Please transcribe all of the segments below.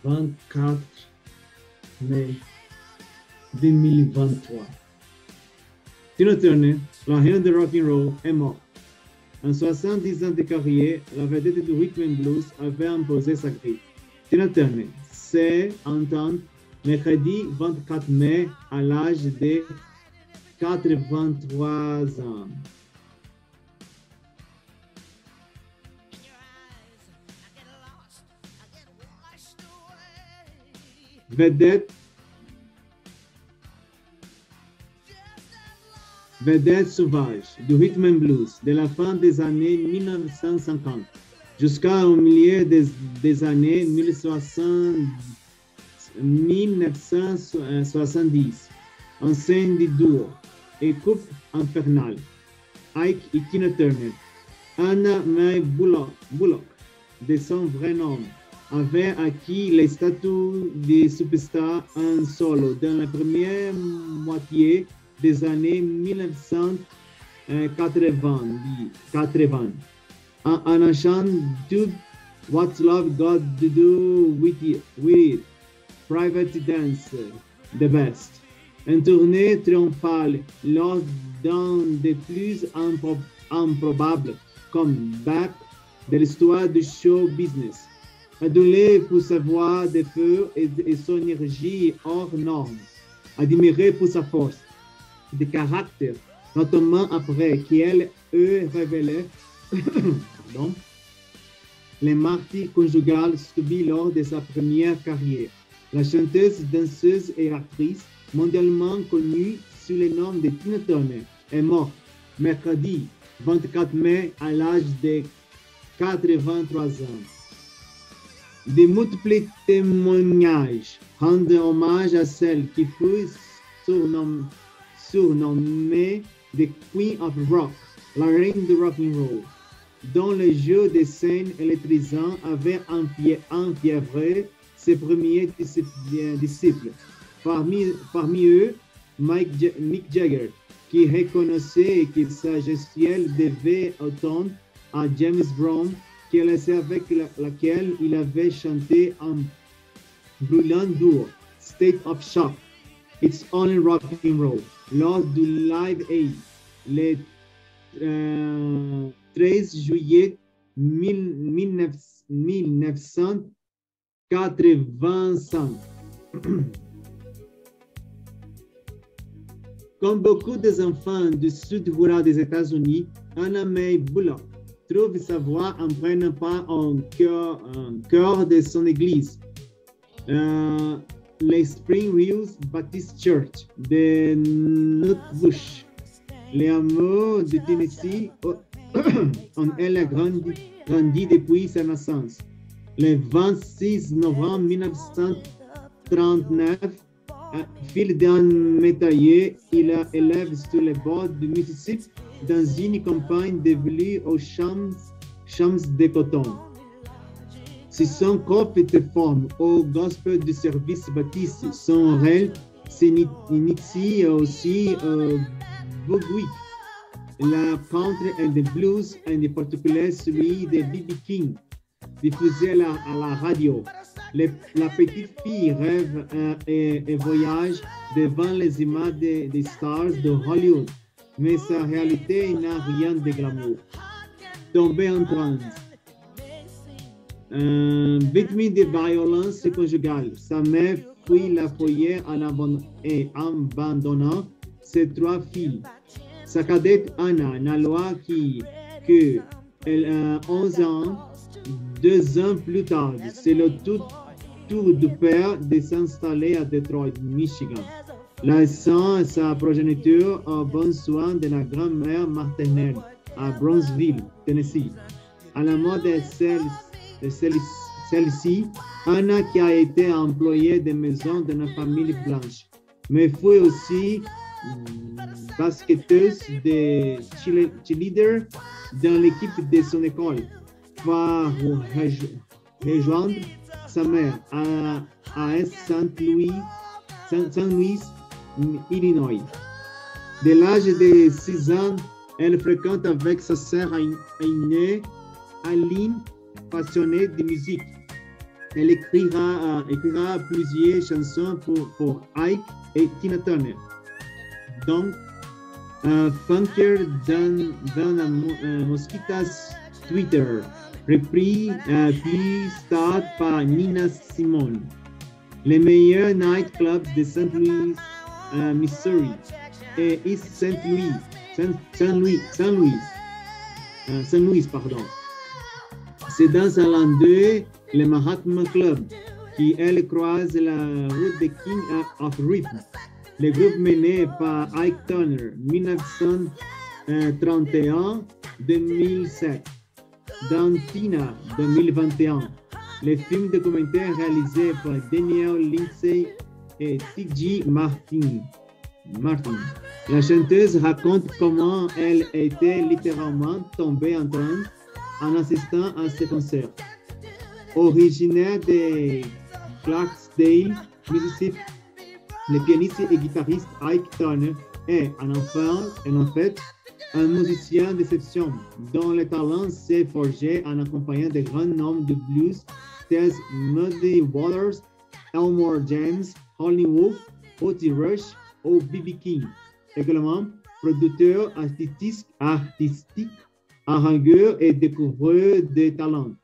24 mai 2023. Tina Turner, la reine de rock and roll, est morte. En 70 ans de carrière, la vedette du rhythm and blues avait imposé sa grille. Tina Turner s'est entendue mercredi 24 mai à l'âge de 83 ans. Vedette sauvage du rhythm and blues de la fin des années 1950 jusqu'au milieu des années 1970, enceinte du duo et couple infernal, Ike et Tina Turner. Anna Mae Bullock, de son vrai nom, avait acquis le statut de superstar en solo dans la première moitié des années 1980 en achetant tout What's Love Got to Do with It, Private Dance, The Best, une tournée triomphale lors d'un des plus improbables comebacks de l'histoire du show business. Adulé pour sa voix de feu et son énergie hors norme, admiré pour sa force de caractère, notamment après qu'elle eut révélé les martyrs conjugales subis lors de sa première carrière. La chanteuse, danseuse et actrice mondialement connue sous le nom de Tina Turner est morte mercredi 24 mai à l'âge de 83 ans. De multiples témoignages rendent hommage à celle qui fut surnommée The Queen of Rock, la reine du rock and roll, dont le jeu de scène électrisant avait enfiévré ses premiers disciples. Parmi eux, Mick Jagger, qui reconnaissait que sa gestuelle devait autant à James Brown que celle avec laquelle il avait chanté un brûlant duo, State of Shock, It's Only Rock and Roll, lors du Live Aid, le 13 juillet 1985. Comme beaucoup des enfants du sud rural des États-Unis, Anna Mae Bullock trouve sa voix en prenant part au chœur de son église, les Spring Hills Baptist Church de Nutbush, les hameaux de Tennessee, où elle a grandi depuis sa naissance. Le 26 novembre 1939, fille d'un métayer, il élève sur les bords du Mississippi dans une campagne dévolue aux champs de coton. Si son corps était formé au gospel du service baptiste, son rêve s'initie aussi au boogie, la country and the blues, en particulier celui de B.B. King, diffusé à la radio. La petite fille rêve et voyage devant les images des stars de Hollywood, mais sa réalité n'a rien de glamour. Tombée en transe. Victime de violence conjugale, sa mère fuit la foyer en abandonnant ses 3 filles. Sa cadette Anna n'a loi que elle a 11 ans, 2 ans plus tard, c'est le tour du père de s'installer à Detroit, Michigan, laissant sa progéniture au bon soin de la grand-mère maternelle à Brownsville, Tennessee. À la mort de celle-ci, Anna, qui a été employée de maison de la famille blanche, mais fut aussi basketteuse de cheerleader dans l'équipe de son école, va rejoindre sa mère à Saint Louis, Illinois. De l'âge de 6 ans, elle fréquente avec sa sœur aînée, Aline, passionnée de musique. Elle écrira plusieurs chansons pour Ike et Tina Turner. Donc, Funker dans Mosquita's Twitter, repris plus tard par Nina Simone. Les meilleurs nightclubs de St. Louis, Missouri et East St. Louis, pardon. C'est dans l'an 2, le Mahatma Club, qui elle croise la route des King of Rhythm. Le groupe mené par Ike Turner, 1931-2007. Dans Tina, 2021. Le film documentaire réalisé par Daniel Lindsay et T.J. Martin. La chanteuse raconte comment elle était littéralement tombée en transe en assistant à ce concert. Originaire de Clarksdale, Mississippi, le pianiste et guitariste Ike Turner est en fait un musicien d'exception dont le talent s'est forgé en accompagnant de grands noms de blues tels Muddy Waters, Elmore James, Howlin' Wolf, Otis Rush ou B.B. King. Également, producteur artistique, arrangeur et découvreur de talents.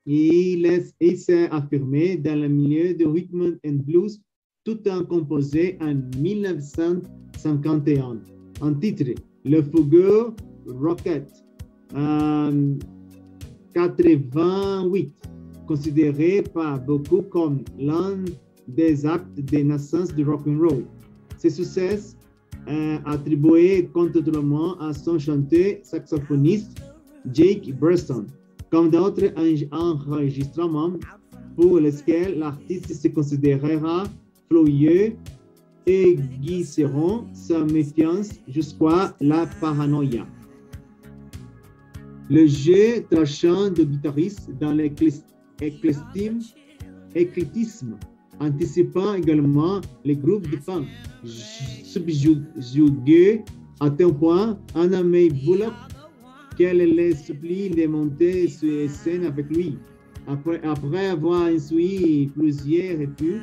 Il s'est affirmé dans le milieu de rhythm and blues tout en composé en 1951. En titre, le fugueur Rocket 88, considéré par beaucoup comme l'un des actes de naissance du rock'n'roll. Ce succès attribué conjointement à son chanteur saxophoniste Jake Burstyn, comme d'autres enregistrements pour lesquels l'artiste se considérera flouilleux, aiguiseront sa méfiance jusqu'à la paranoïa. Le jeu tranchant de guitariste dans l'éclectisme, anticipant également les groupes de punk, subjugués à tel point Anna May Bullock qu'elle les supplie de monter sur scène avec lui. Après avoir essuyé plusieurs refus,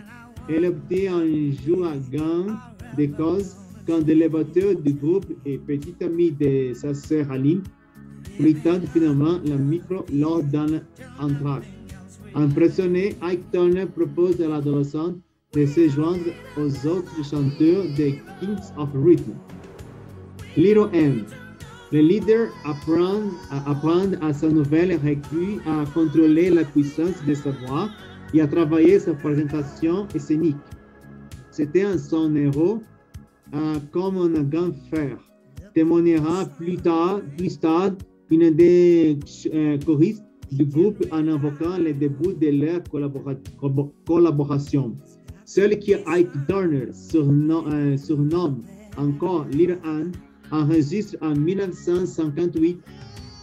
elle obtient un jour à gain de cause quand le batteur du groupe et petit ami de sa sœur Aline lui tend finalement le micro lors d'un entracte. Impressionné, Ike Turner propose à l'adolescente de se joindre aux autres chanteurs des Kings of Rhythm. Little M. Le leader apprend à sa nouvelle recrue à contrôler la puissance de sa voix et à travailler sa présentation scénique. C'était son héros comme un grand frère. Témoignera plus tard une des choristes du groupe en invoquant le début de leur collaboration. Celle qui Ike Turner surnomme encore Little Ann enregistre en 1958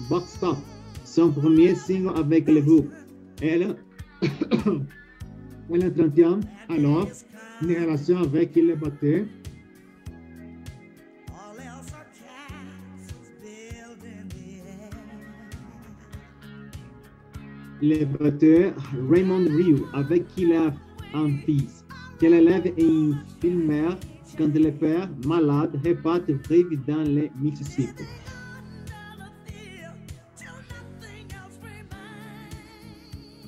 Box Stop, son premier single avec le groupe. Elle entretient alors une relation avec le batteur Raymond Ryu, avec qui il a un fils, qu'elle élève et une filmère quand le père, malade, repart vivre dans le Mississippi.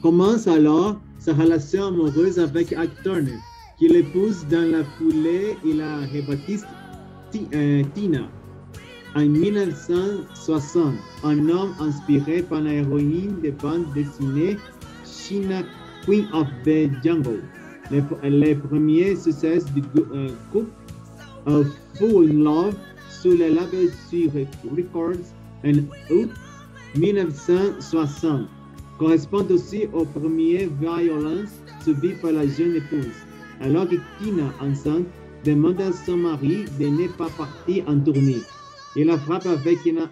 Commence alors sa relation amoureuse avec Ike Turner, qui l'épouse dans la foulée et la rebaptise Tina. En 1960, un homme inspiré par la héroïne de bande dessinée Sheena, Queen of the Jungle. Les premiers succès du couple, Fall in Love, sous le label Sur Records en août 1960, correspond aussi aux premières violences subies par la jeune épouse, alors que Tina, enceinte, demande à son mari de ne pas partir en tournée. Il la frappe avec un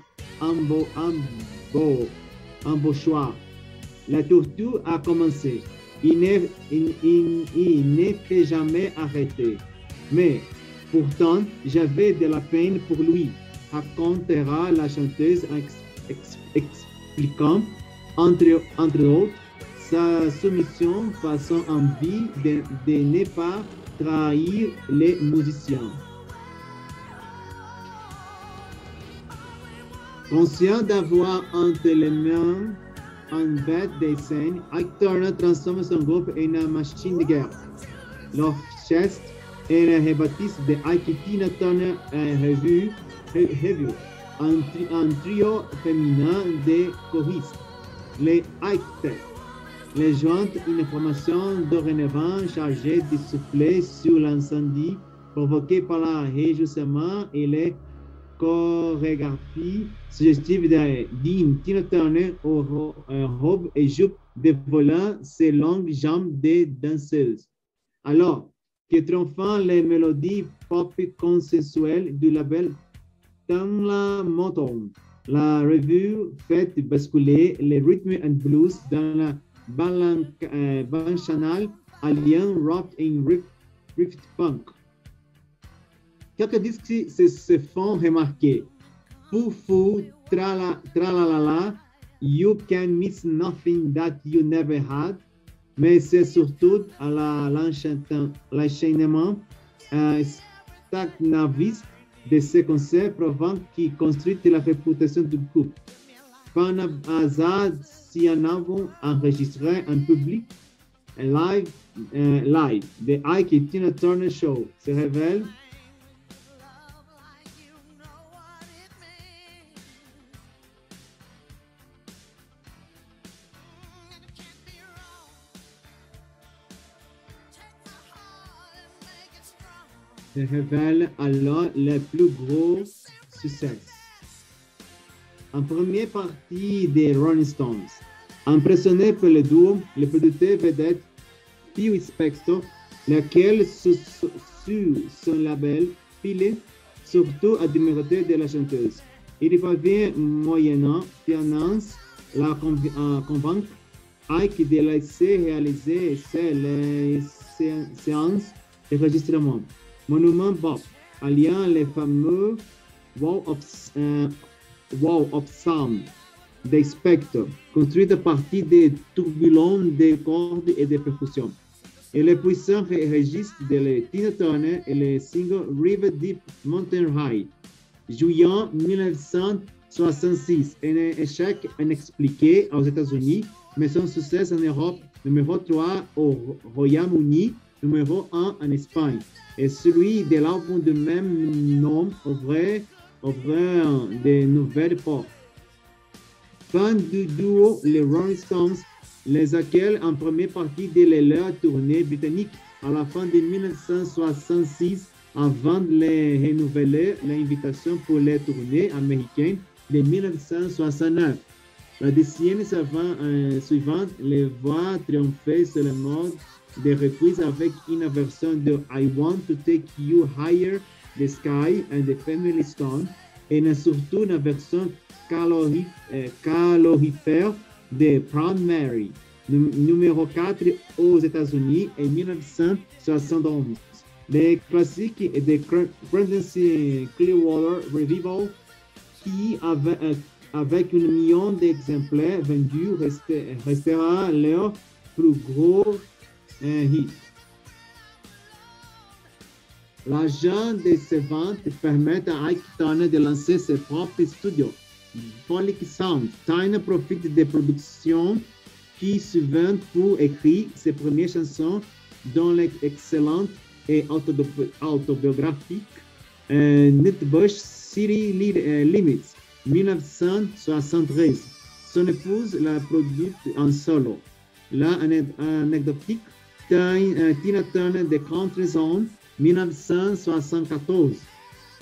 embauchoir. La torture a commencé. Il ne fait jamais arrêter. Mais pourtant, j'avais de la peine pour lui, racontera la chanteuse expliquant, entre autres, sa soumission par son envie de ne pas trahir les musiciens. Conscient d'avoir entre les mains un bête de scène, Ike Turner transforme son groupe en une machine de guerre. L'orchestre et le rebaptise de Ike et Tina Turner Revue, un trio féminin de choristes, les Ike. Les jointes une formation dorénavant chargée de souffler sur l'incendie provoqué par l'enregistrement et les chorégraphies suggestives d'une Tina Turner aux robes et jupes dévoilant ses longues jambes de danseuse. Alors que triomphant les mélodies pop consensuelles du label Tamla Motown, la revue fait basculer les rhythm and blues dans la bacchanal alliant rock et rift punk. Quelques disques se font remarquer. Foo Foo, Tralalala, You Can Miss Nothing That You Never Had, mais c'est surtout à l'enchaînement stagnaviste de ces concerts provenant qui construit la réputation du groupe. Par un hasard, si en avons enregistré un public live, The Ike et Tina Turner Show se révèle alors le plus gros succès. En première partie des Rolling Stones, impressionné par le duo, le producteur vedette Phil Spector, lequel sous son label filait surtout admirateur de la chanteuse. Il parvient moyennant finance la convaincre Ike de laisser réaliser les séances d'enregistrement. Monument Bob, alliant les fameux Wall of Sound des Spector, construit à partir des tourbillons de cordes et de percussions, et les puissants registres de Tina Turner et le single River Deep Mountain High, juillet 1966, un échec inexpliqué aux États-Unis, mais son succès en Europe, numéro 3 au Royaume-Uni, numéro 1 en Espagne, et celui de l'album de même nom ouvrait de nouvelles portes. Fin du duo, les Rolling Stones les accueillent en première partie de leur tournée britannique à la fin de 1966 avant de les renouveler l'invitation pour les tournées américaines de 1969. La décennie suivante les voit triompher sur le mode de reprise avec une version de I Want to Take You Higher, The Sky and the Family Stone, et surtout une version calorifère de Proud Mary, numéro 4 aux États-Unis en 1971. Les classiques de Creedence Clearwater Revival, qui avec 1 million d'exemplaires vendus restera leur plus gros hit. L'argent de ces ventes permet à Ike Turner de lancer ses propres studios. Folic Sound. Turner profite des productions qui suivent pour écrire ses premières chansons, dont l'excellente et autobiographique Nutbush City Limits, 1973. Son épouse l'a produite en solo. L'anecdotique Tina Turner de Country Zone, 1974.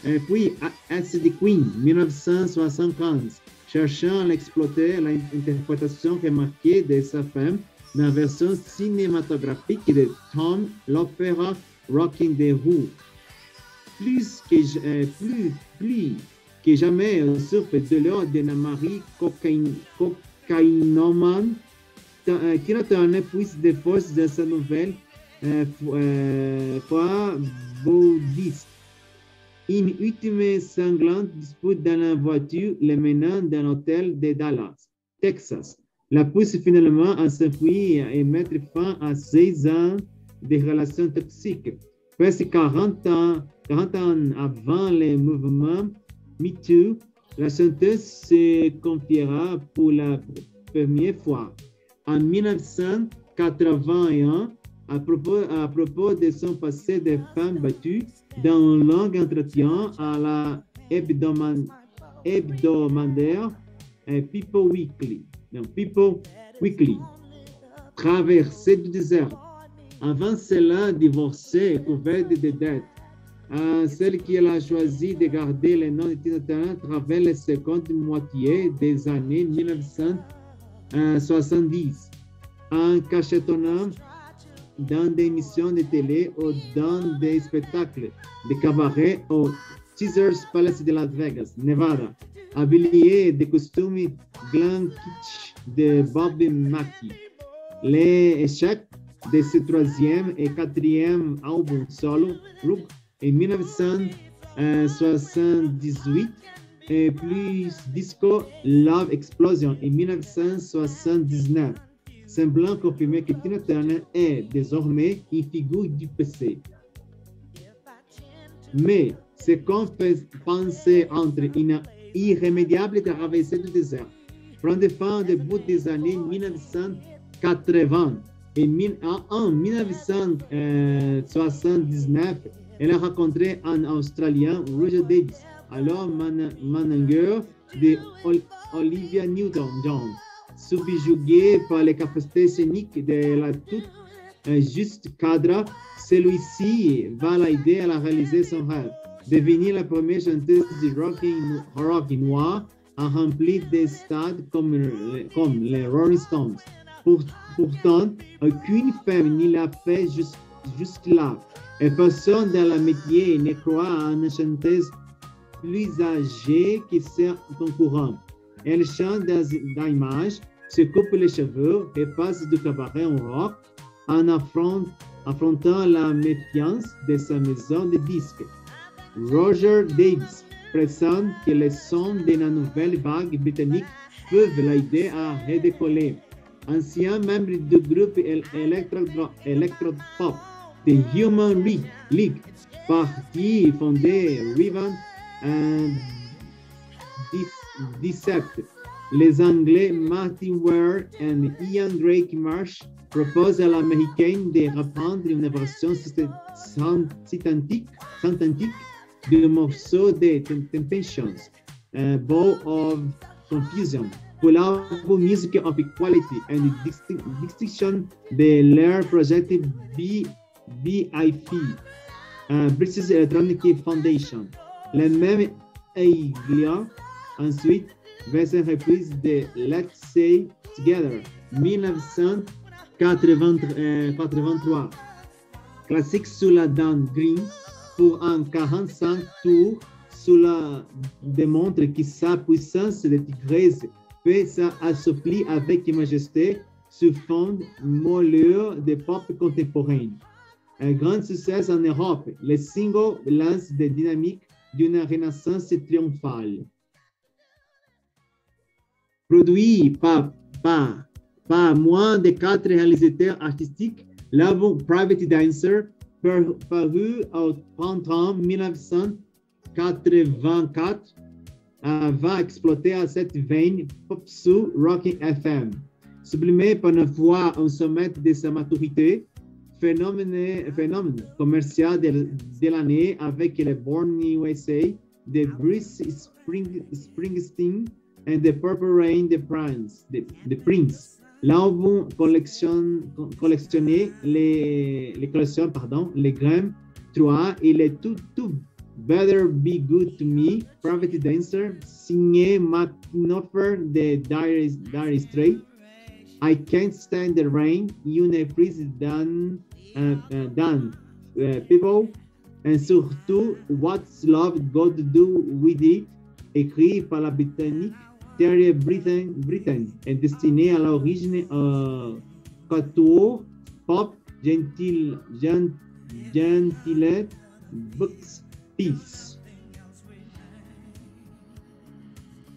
Et puis As the Queen, 1975, cherchant à exploiter l'interprétation remarquée de sa femme dans la version cinématographique de Tom l'opéra Rockin' the Who. Plus que jamais, surfe de l'heure de la Marie cocaïnomane, Tina Turner puise des forces de sa nouvelle foi bouddhiste. Une ultime sanglante dispute dans la voiture les menant d'un hôtel de Dallas, Texas, La pousse finalement à s'enfuir et mettre fin à 16 ans de relations toxiques. Presque 40 ans avant le mouvement MeToo, la chanteuse se confiera pour la première fois en 1981 à propos de son passé de femme battue dans un long entretien à la hebdomadaire People Weekly. Traversée du désert. Avant cela, divorcée et couverte de dettes. Celle qui a choisi de garder le nom de Tina Turner travers la seconde moitié des années 1970, en cachetonnant dans des émissions de télé ou dans des spectacles de cabaret au Caesars Palace de Las Vegas, Nevada, habillée de costumes glam kitsch de Bobby Mackie. L'échec de ce troisième et quatrième album solo, Rook, en 1978, et plus disco Love Explosion en 1979, semblant confirmer que Tina Turner est désormais une figure du passé. Mais ce qu'on peut penser entre une irrémédiable traversée du désert prend fin au début des années 1980. Et en 1979, elle a rencontré un Australien, Roger Davis, alors manager de Olivia Newton-John. Subjugué par les capacités scéniques de la toute juste cadre, celui-ci va l'aider à réaliser son rêve, devenir la première chanteuse de rock noir à remplir des stades comme les Rolling Stones. Pourtant, aucune femme ne l'a fait jusque-là. Et personne dans le métier ne croit à une chanteuse plus âgée que ses concurrents. Elle chante dans l'image, se coupe les cheveux et passe du cabaret en rock en affrontant la méfiance de sa maison de disques. Roger Davis prétend que les sons de la nouvelle vague britannique peuvent l'aider à redécoller. Ancien membre du groupe électro-pop The Human League, parti fondé Riven en 17. Les Anglais Martin Ware et Ian Drake Marsh proposent à l'américaine de reprendre une version synthétique du morceau de Temptations, Bow of Confusion, pour l'album Music of Equality and Distinction de leur projet BIP, British Electronic Foundation. Le même Aiglia, ensuite, version reprise de Let's Stay Together, 1983. Classique sous la dent green pour un 45 tours, cela démontre que sa puissance de tigresse peut s'assouplir avec majesté sous fond moelleux de pop contemporaine. Un grand succès en Europe, le single lance des dynamiques d'une renaissance triomphale. Produit par moins de 4 réalisateurs artistiques, l'album Private Dancer, paru au printemps 1984, va exploiter à cette veine pop-sous Rocking FM. Sublimé par une voix au sommet de sa maturité, phénomène commercial de l'année avec le Born USA de Bruce Springsteen et The Purple Rain de Prince. L'album collectionné les Grammy 3 et les tout Better Be Good to Me, Private Dancer, signé Mark Knopfler de Dire Straits, I Can't Stand the Rain, une prise Dan People, et surtout What's Love Got to Do With It, écrit par la Britannique Terry Britten, et destiné à l'origine quatuor pop Gentile Books Peace.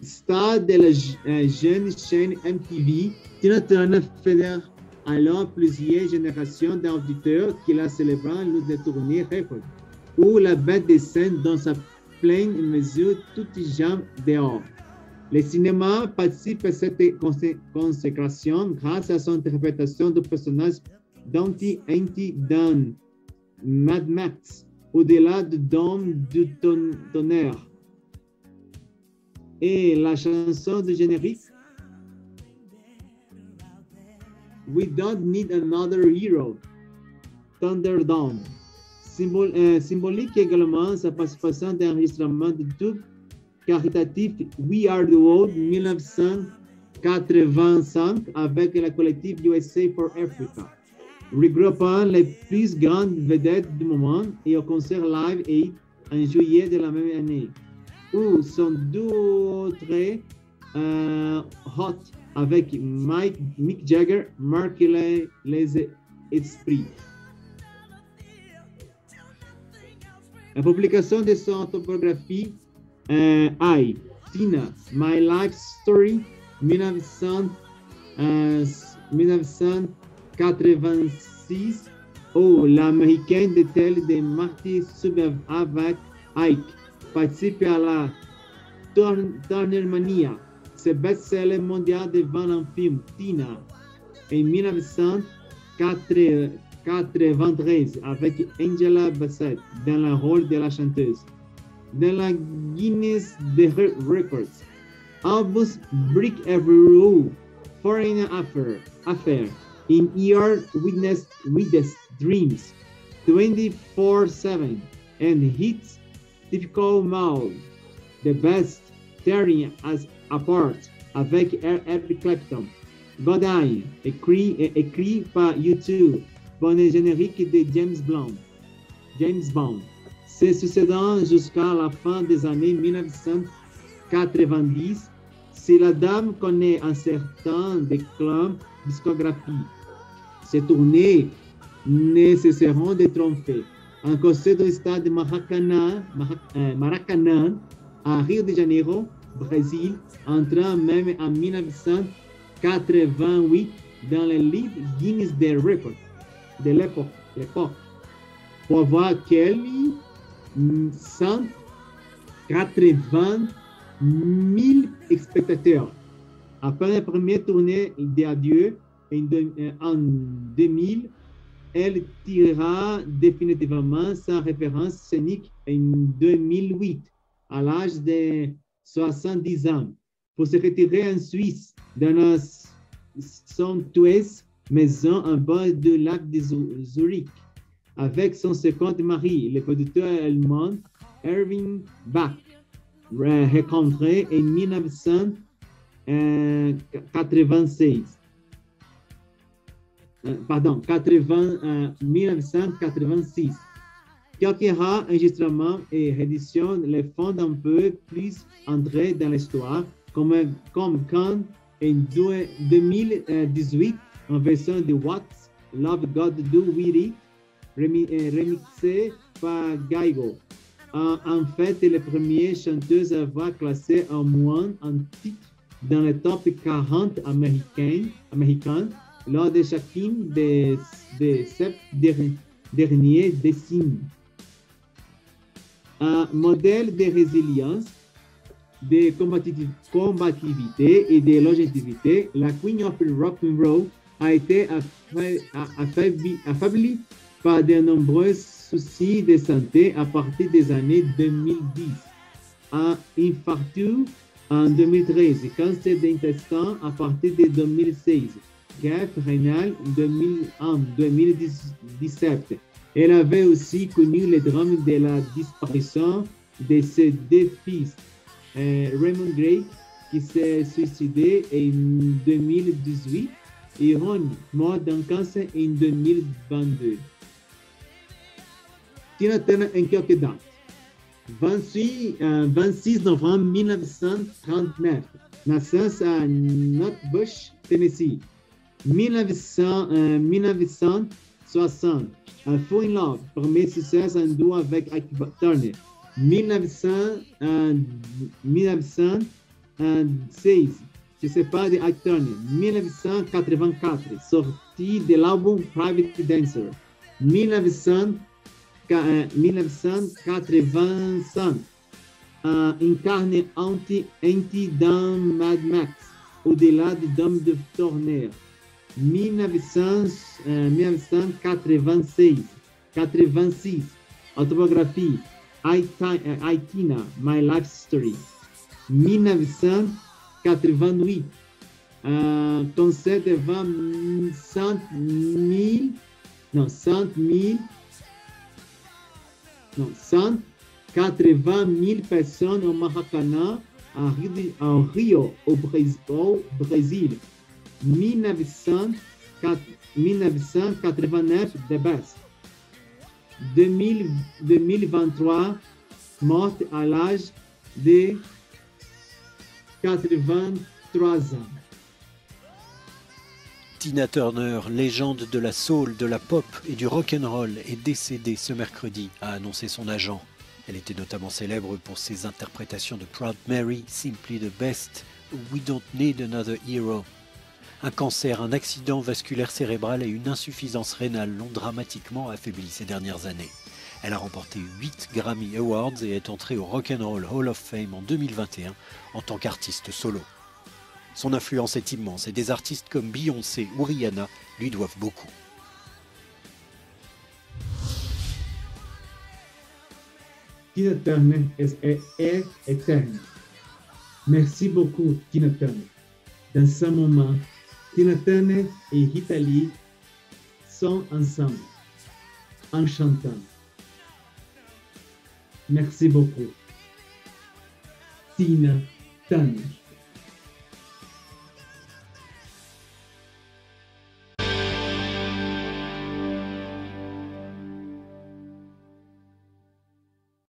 Star de la jeune chaîne MTV, Tina Turner fédère alors plusieurs générations d'auditeurs qui la célébrent lors des tournées records, où la bête de scène dans sa pleine mesure toutes jambes dehors. Le cinéma participe à cette consécration grâce à son interprétation de personnages d'Anti dans Mad Max, au-delà du dôme du tonnerre. Et la chanson du générique We Don't Need Another Hero, Thunderdome, symbolique également sa participation d'enregistrement de tube caritatif We Are the World 1985 avec la collective USA for Africa, regroupant les plus grandes vedettes du moment et au concert Live Aid en juillet de la même année, où son duo très hot avec Mick Jagger marque les esprits. La publication de son autobiographie Tina, My Life Story, 1986, où l'américaine de télé de Marty Subavak Ike participe à la Turnermania, ce best-seller mondial de vente en film Tina, en 1993 avec Angela Bassett dans le rôle de la chanteuse. Dans la Guinness Records, albums Break Every Rule, Foreign Affair, In Your Witness Dreams, 24/7, and hits Typical Mouth, The Best, Tearing Us Apart, avec Eric Clapton, God Eye, écrit par U2, pour le générique de James Bond, se succédant jusqu'à la fin des années 1990, si la dame connaît un certain déclin discographie. Ces tournées ne cesseront de tromper. Un concert au stade de Maracanã, à Rio de Janeiro, Brésil, entrant même en 1988 dans le livre Guinness des Records de l'époque, pour voir Kelly 180 000 spectateurs. Après la première tournée d'adieu en 2000, elle tirera définitivement sa référence scénique en 2008, à l'âge de 70 ans, pour se retirer en Suisse, dans la somptueuse maison en bas du lac de Zurich, avec son second mari, le producteur allemand Erwin Bach, rencontré en 1986. 1986. Quelques rares enregistrements et rééditions les font un peu plus entrer dans l'histoire, comme quand en 2018, en version de What's Love Got to Do With It, remixé par Gaigo. En fait, la première chanteuse à avoir classé au moins un titre dans le top 40 américain lors de chacune de ces dernières décennies. Un modèle de résilience, de combativité et de longévité, la Queen of Rock and Roll a été affaiblie par de nombreux soucis de santé à partir des années 2010. Un infarctus en 2013, cancer d'intestin à partir de 2016, greffe rénale en 2017. Elle avait aussi connu le drame de la disparition de ses deux fils, Raymond Gray, qui s'est suicidé en 2018, et Ron, mort d'un cancer en 2022. Tina Turner en quelques dates. 26 novembre 1939, naissance à Nutbush, Tennessee. 1960, Fall in Love, premier succès en duo avec Ike Turner. 1960, 6, je ne sais pas, de Ike Turner. 1984, sortie de l'album Private Dancer. 1985, incarne Anti dans Mad Max, au-delà de Dame de Turner. 1986, autobiographie Aitina, My Life Story. 1988, concert devant 100 180 000 personnes au Maracanã, en Rio, au Brésil. 1989, The Best. 2023, morte à l'âge de 83 ans. Tina Turner, légende de la soul, de la pop et du rock'n'roll, est décédée ce mercredi, a annoncé son agent. Elle était notamment célèbre pour ses interprétations de Proud Mary, Simply the Best, We Don't Need Another Hero. Un cancer, un accident vasculaire cérébral et une insuffisance rénale l'ont dramatiquement affaiblie ces dernières années. Elle a remporté 8 Grammy Awards et est entrée au Rock'n'Roll Hall of Fame en 2021 en tant qu'artiste solo. Son influence est immense et des artistes comme Beyoncé ou Rihanna lui doivent beaucoup. Tina Turner est éternelle. Merci beaucoup, Tina Turner. Dans ce moment, Tina Turner et Rita Lee sont ensemble, en chantant. Merci beaucoup. Tina Turner.